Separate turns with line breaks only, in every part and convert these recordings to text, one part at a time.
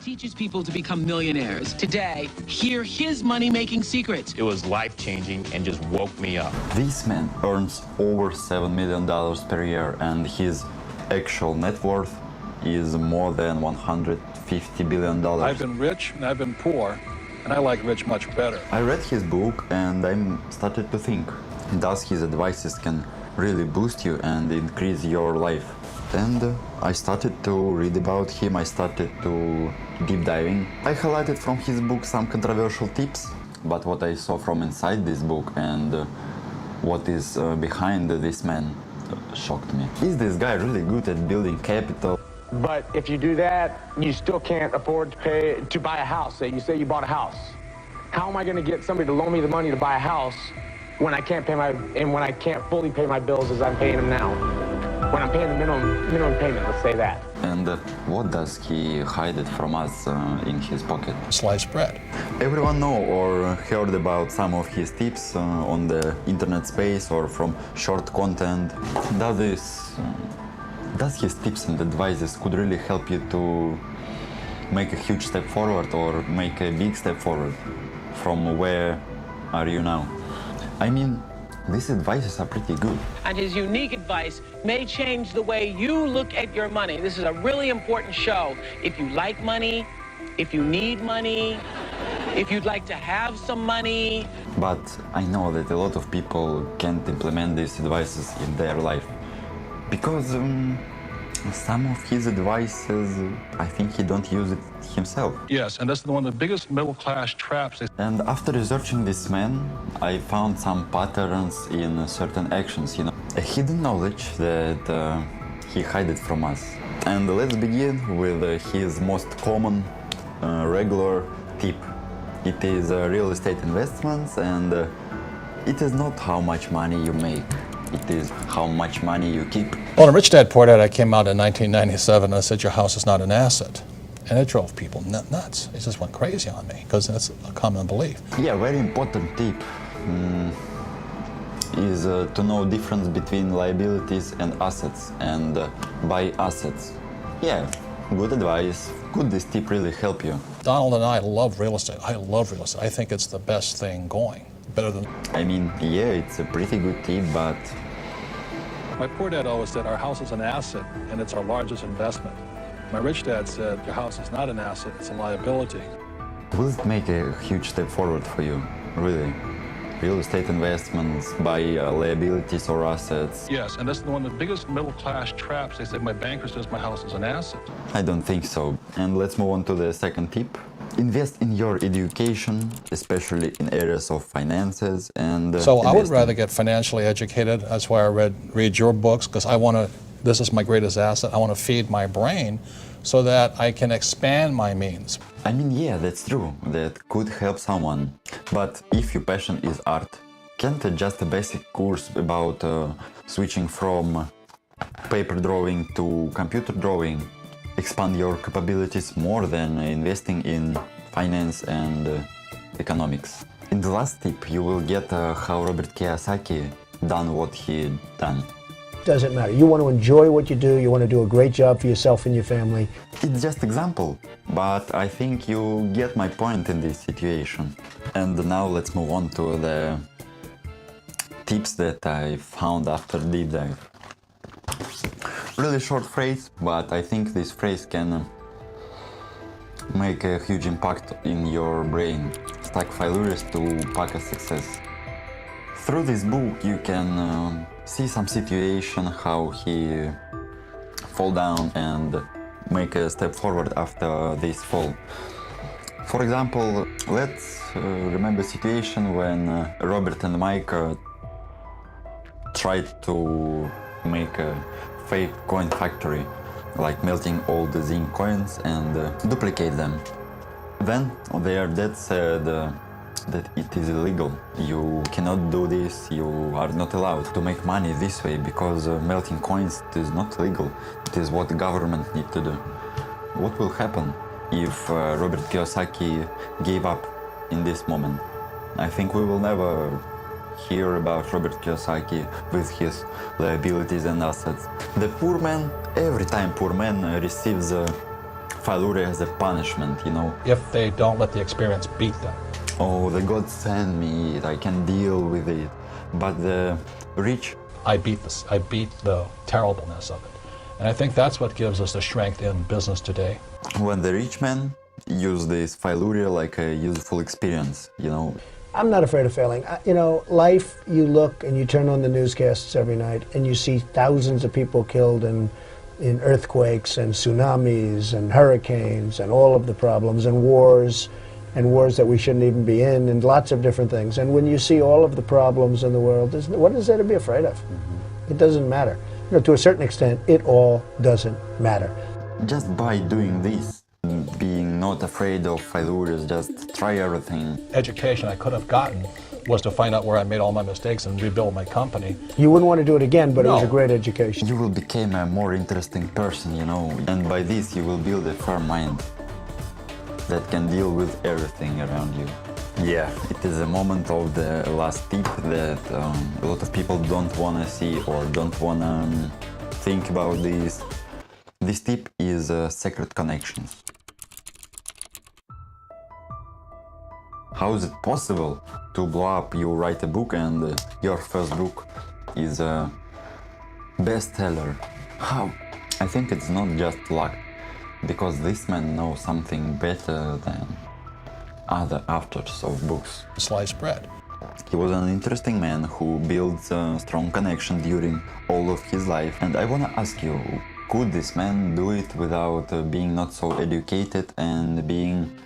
teaches people to become millionaires. Today, hear his money-making secrets.
It was life-changing and just woke me up.
This man earns over $7 million per year, and his actual net worth is more than $150 billion.
I've been rich and I've been poor, and I like rich much better.
I read his book and I started to think, does his advices can really boost you and increase your life? And I started to read about him, I started to deep diving. I highlighted from his book some controversial tips, but what I saw from inside this book and what is behind this man shocked me. Is this guy really good at building capital?
But if you do that, you still can't afford to buy a house. Say you bought a house. How am I going to get somebody to loan me the money to buy a house when I can't fully pay my bills as I'm paying them now? When I'm paying the minimum payment, let's say that.
And what does he hide it from us in his pocket?
Sliced bread.
Everyone know or heard about some of his tips on the internet space or from short content. Does his tips and advices could really help you to make a huge step forward or make a big step forward from where are you now? I mean, these advices are pretty good.
And his unique advice may change the way you look at your money. This is a really important show. If you like money, if you need money, if you'd like to have some money.
But I know that a lot of people can't implement these advices in their life because some of his advices, I think he don't use it himself.
Yes, and that's one of the biggest middle-class traps.
And after researching this man, I found some patterns in certain actions, a hidden knowledge that he hid from us. And let's begin with his most common, regular tip. It is real estate investments, and it is not how much money you make. It is how much money you keep.
Well, in Rich Dad Poor Dad, I came out in 1997 and I said, your house is not an asset. And it drove people nuts. It just went crazy on me because that's a common belief.
Yeah, very important tip is to know difference between liabilities and assets and buy assets. Yeah, good advice. Could this tip really help you?
Donald and I love real estate. I love real estate. I think it's the best thing going. Better than...
I mean, yeah, it's a pretty good tip, but...
My poor dad always said our house is an asset and it's our largest investment. My rich dad said your house is not an asset, it's a liability.
Will it make a huge step forward for you, really? Real estate investments, buy liabilities or assets?
Yes, and that's one of the biggest middle-class traps. They said my banker says my house is an asset.
I don't think so. And let's move on to the second tip. Invest in your education, especially in areas of finances and
So I would rather get financially educated. That's why I read your books, because this is my greatest asset. I want to feed my brain so that I can expand my means.
I mean, yeah, that's true. That could help someone. But if your passion is art, can't just a basic course about switching from paper drawing to computer drawing expand your capabilities more than investing in finance and economics? In the last tip, you will get how Robert Kiyosaki done what he done.
Doesn't matter. You want to enjoy what you do. You want to do a great job for yourself and your family.
It's just example, but I think you get my point in this situation. And now let's move on to the tips that I found after deep dive. Really short phrase, but I think this phrase can make a huge impact in your brain. Stack failures to pack a success. Through this book you can see some situation how he fall down and make a step forward after this fall. For example, let's remember a situation when Robert and Mike tried to make a fake coin factory, like melting all the zinc coins and duplicate them. Then their dad said that it is illegal. You cannot do this, you are not allowed to make money this way because melting coins is not legal. It is what the government need to do. What will happen if Robert Kiyosaki gave up in this moment? I think we will never hear about Robert Kiyosaki with his liabilities and assets. The poor man, every time poor man receives failure as a punishment, you know.
If they don't let the experience beat them.
Oh, the God sent me it, I can deal with it. But the rich,
I beat the terribleness of it. And I think that's what gives us the strength in business today.
when the rich men use this failure like a useful experience, you know.
I'm not afraid of failing. You know, life, you look and you turn on the newscasts every night and you see thousands of people killed in earthquakes and tsunamis and hurricanes and all of the problems and wars that we shouldn't even be in and lots of different things. And when you see all of the problems in the world, what is there to be afraid of? It doesn't matter. You know, to a certain extent, it all doesn't matter.
Just by doing this, being not afraid of failures, just try everything.
Education I could have gotten was to find out where I made all my mistakes and rebuild my company.
You wouldn't want to do it again, but it was a
No.
great education.
You will become a more interesting person, you know, and by this you will build a firm mind that can deal with everything around you. Yeah, it is a moment of the last tip that a lot of people don't want to see or don't want to think about this. This tip is secret connections. How is it possible to blow up? You write a book and your first book is a bestseller. How? I think it's not just luck, because this man knows something better than other authors of books.
Sliced bread.
He was an interesting man who built a strong connection during all of his life. And I want to ask you, could this man do it without being not so educated and being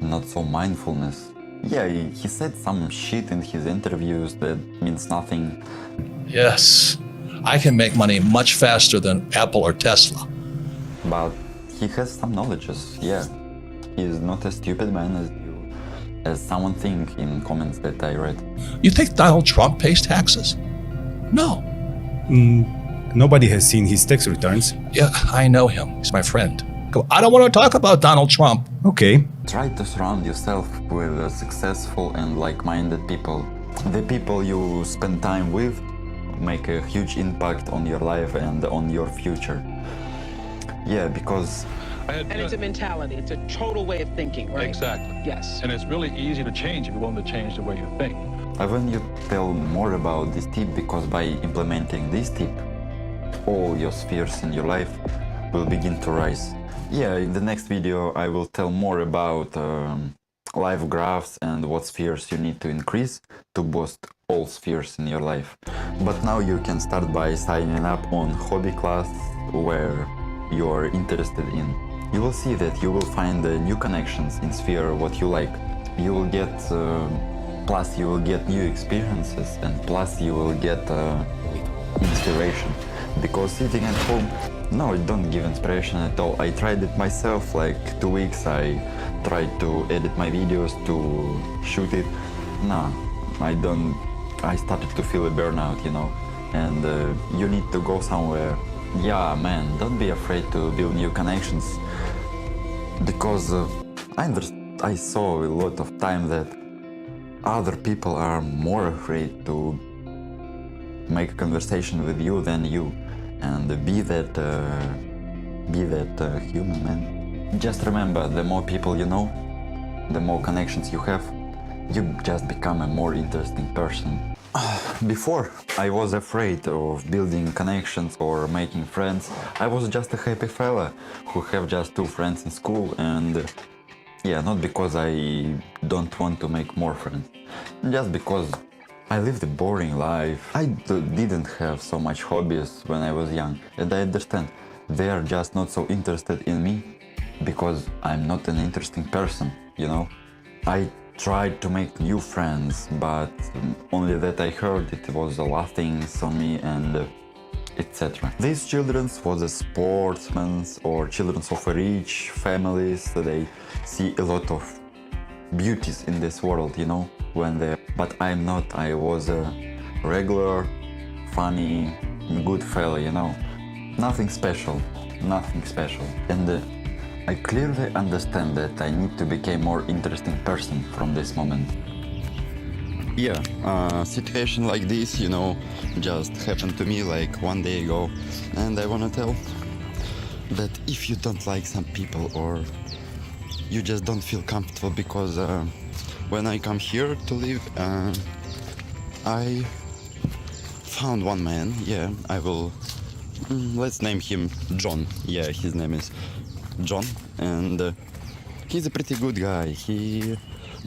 not so mindfulness? Yeah, he said some shit in his interviews that means nothing.
Yes, I can make money much faster than Apple or Tesla.
But he has some knowledges, yeah. He's not a stupid man as someone think in comments that I read.
You think Donald Trump pays taxes? No.
Nobody has seen his tax returns.
Yeah, I know him. He's my friend. I don't want to talk about Donald Trump.
Okay.
Try to surround yourself with successful and like-minded people. The people you spend time with make a huge impact on your life and on your future. Yeah, because
And it's a mentality. It's a total way of thinking, right?
Exactly.
Yes.
And it's really easy to change if you're willing to change the way you think.
when you tell more about this tip, because by implementing this tip, all your spheres in your life will begin to rise. Yeah, in the next video I will tell more about life graphs and what spheres you need to increase to boost all spheres in your life. But now you can start by signing up on hobby class where you are interested in. You will see that you will find new connections in sphere what you like. You will get plus you will get new experiences, and plus you will get inspiration. Because sitting at home, no, it don't give inspiration at all. I tried it myself, like 2 weeks I tried to edit my videos, to shoot it. No, I don't. I started to feel a burnout, you know, and you need to go somewhere. Yeah, man, don't be afraid to build new connections, because I saw a lot of time that other people are more afraid to make a conversation with you than you, and be that human, man. Just remember, the more people you know, the more connections you have, you just become a more interesting person. Before, I was afraid of building connections or making friends. I was just a happy fella who have just 2 friends in school, and yeah, not because I don't want to make more friends, just because I lived a boring life. I didn't have so much hobbies when I was young, and I understand they are just not so interested in me because I'm not an interesting person, you know. I tried to make new friends, but only that I heard it was the last things on me, and etc. These children was a sportsmen or children of rich families. They see a lot of beauties in this world, you know, when they. But I'm not. I was a regular, funny, good fella, you know. Nothing special, nothing special. And I clearly understand that I need to become a more interesting person from this moment. Yeah, situation like this, you know, just happened to me like 1 day ago, and I wanna tell that if you don't like some people or you just don't feel comfortable, because when I come here to live, I found one man. Yeah, I will. Let's name him John. Yeah, his name is John, and he's a pretty good guy. He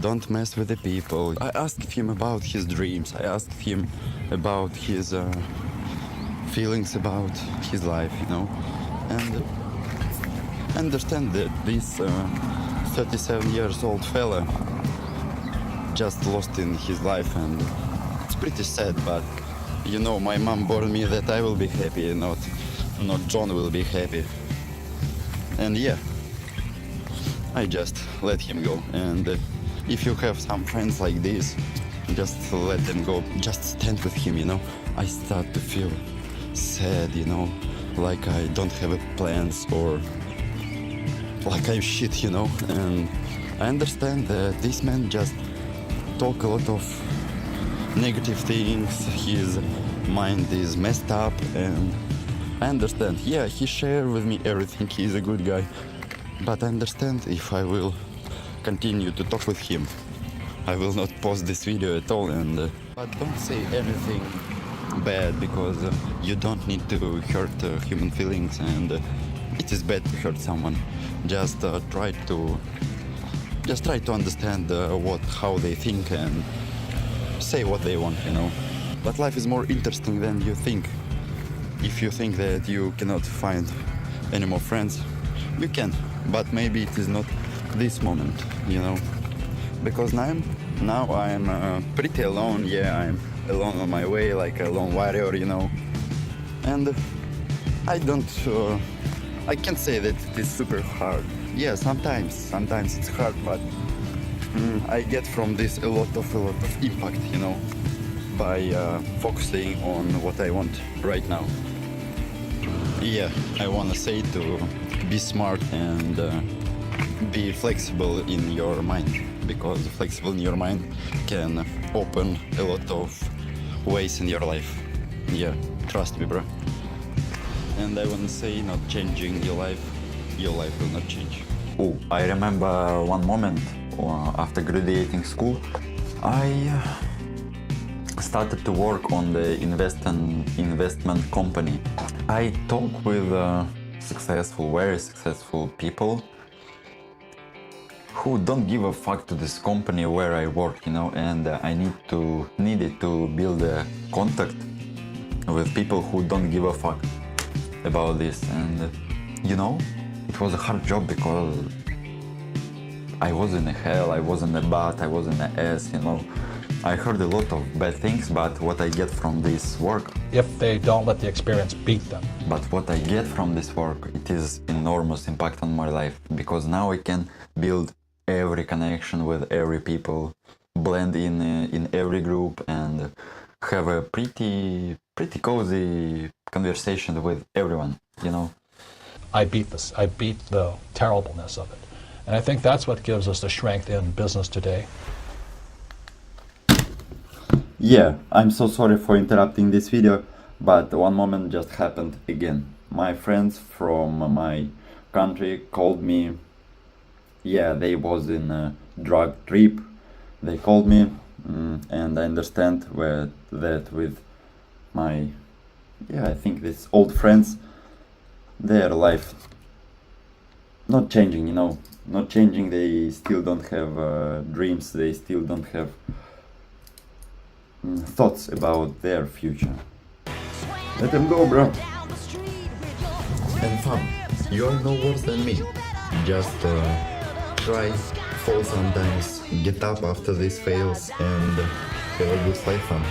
don't mess with the people. I asked him about his dreams. I asked him about his feelings about his life, you know, and understand that this 37 years old fella just lost in his life, and it's pretty sad. But you know, my mom warned me that I will be happy, not John will be happy. And yeah, I just let him go. And if you have some friends like this, just let them go. Just stand with him, you know. I start to feel sad, you know, like I don't have plans, or like I'm shit, you know. And I understand that this man just talk a lot of negative things. His mind is messed up, and I understand. Yeah, he shared with me everything. He's a good guy. But I understand if I will continue to talk with him, I will not post this video at all. And but don't say anything bad, because you don't need to hurt human feelings, and it is bad to hurt someone. Just try to understand how they think, and say what they want, you know. But life is more interesting than you think. If you think that you cannot find any more friends, you can, but maybe it is not this moment, you know. Because now I'm pretty alone. Yeah, I'm alone on my way, like a lone warrior, you know. And I can't say that it is super hard. Yeah, sometimes it's hard, but I get from this a lot of impact, you know, by focusing on what I want right now. Yeah, I want to say to be smart and be flexible in your mind, because flexible in your mind can open a lot of ways in your life. Yeah, trust me, bro. And I want to say, not changing your life will not change. Oh, I remember one moment after graduating school, I started to work on the investment company. I talk with very successful people who don't give a fuck to this company where I work, you know, and I needed to build a contact with people who don't give a fuck about this. And you know, it was a hard job, because I was in a hell, I was in a butt, I was in an ass, you know. I heard a lot of bad things, but what I get from this work,
If they don't let the experience beat them.
but what I get from this work, it is enormous impact on my life, because now I can build every connection with every people, blend in every group, and have a pretty cozy conversation with everyone, you know.
I beat the terribleness of it. And I think that's what gives us the strength in business today.
Yeah, I'm so sorry for interrupting this video, but one moment just happened again. My friends from my country called me. Yeah, they was in a drug trip. They called me, and I understand that with my, I think these old friends, their life not changing, you know, not changing. They still don't have dreams. They still don't have thoughts about their future. Let them go, bro. And fun. You are no worse than me. Just try, fall sometimes, get up after these fails, and have a good life fun.